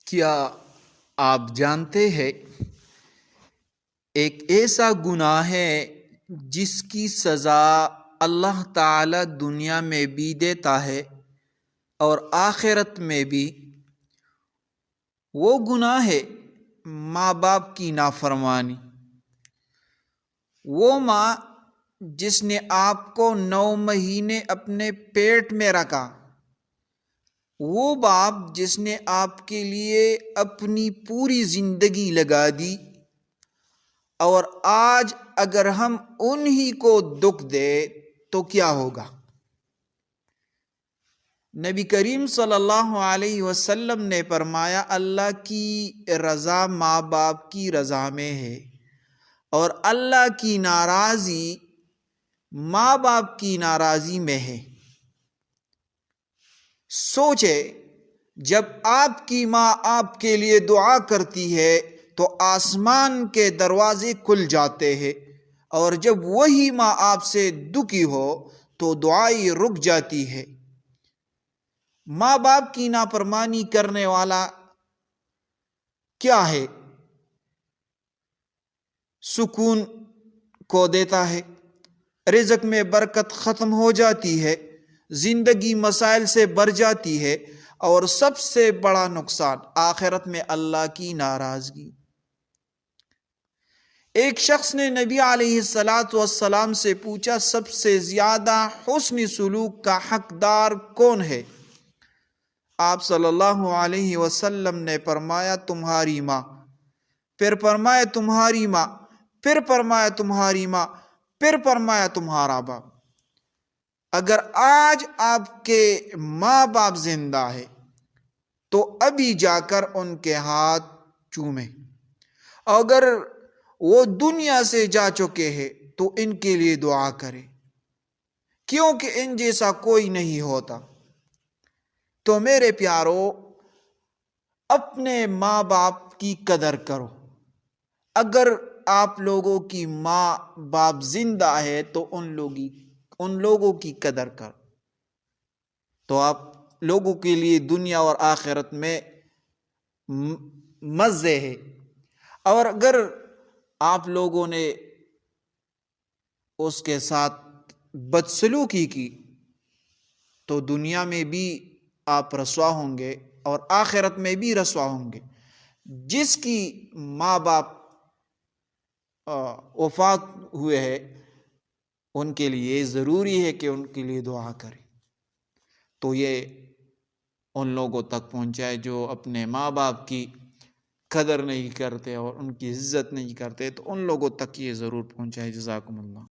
کیا آپ جانتے ہیں ایک ایسا گناہ ہے جس کی سزا اللہ تعالی دنیا میں بھی دیتا ہے اور آخرت میں بھی؟ وہ گناہ ہے ماں باپ کی نافرمانی۔ وہ ماں جس نے آپ کو 9 مہینے اپنے پیٹ میں رکھا، وہ باپ جس نے آپ کے لیے اپنی پوری زندگی لگا دی، اور آج اگر ہم انہی کو دکھ دے تو کیا ہوگا؟ نبی کریم صلی اللہ علیہ وسلم نے فرمایا، اللہ کی رضا ماں باپ کی رضا میں ہے اور اللہ کی ناراضی ماں باپ کی ناراضی میں ہے۔ سوچے، جب آپ کی ماں آپ کے لیے دعا کرتی ہے تو آسمان کے دروازے کھل جاتے ہیں، اور جب وہی ماں آپ سے دکھی ہو تو دعائی رک جاتی ہے۔ ماں باپ کی نافرمانی کرنے والا کیا ہے؟ سکون کو دیتا ہے، رزق میں برکت ختم ہو جاتی ہے، زندگی مسائل سے بھر جاتی ہے، اور سب سے بڑا نقصان آخرت میں اللہ کی ناراضگی۔ ایک شخص نے نبی علیہ السلام سے پوچھا، سب سے زیادہ حسن سلوک کا حقدار کون ہے؟ آپ صلی اللہ علیہ وسلم نے فرمایا، تمہاری ماں، پھر فرمایا تمہاری ماں، پھر فرمایا تمہاری ماں، پھر فرمایا تمہارا باپ۔ اگر آج آپ کے ماں باپ زندہ ہے تو ابھی جا کر ان کے ہاتھ چومیں، اگر وہ دنیا سے جا چکے ہیں تو ان کے لیے دعا کریں، کیونکہ ان جیسا کوئی نہیں ہوتا۔ تو میرے پیارو، اپنے ماں باپ کی قدر کرو۔ اگر آپ لوگوں کی ماں باپ زندہ ہے تو ان لوگوں کی قدر کرو، تو آپ لوگوں کے لیے دنیا اور آخرت میں مزے ہے۔ اور اگر آپ لوگوں نے اس کے ساتھ بدسلوکی کی تو دنیا میں بھی آپ رسوا ہوں گے اور آخرت میں بھی رسوا ہوں گے۔ جس کی ماں باپ وفات ہوئے ہیں ان کے لیے ضروری ہے کہ ان کے لیے دعا کریں۔ تو یہ ان لوگوں تک پہنچائے جو اپنے ماں باپ کی قدر نہیں کرتے اور ان کی عزت نہیں کرتے، تو ان لوگوں تک یہ ضرور پہنچائے۔ جزاکم اللہ۔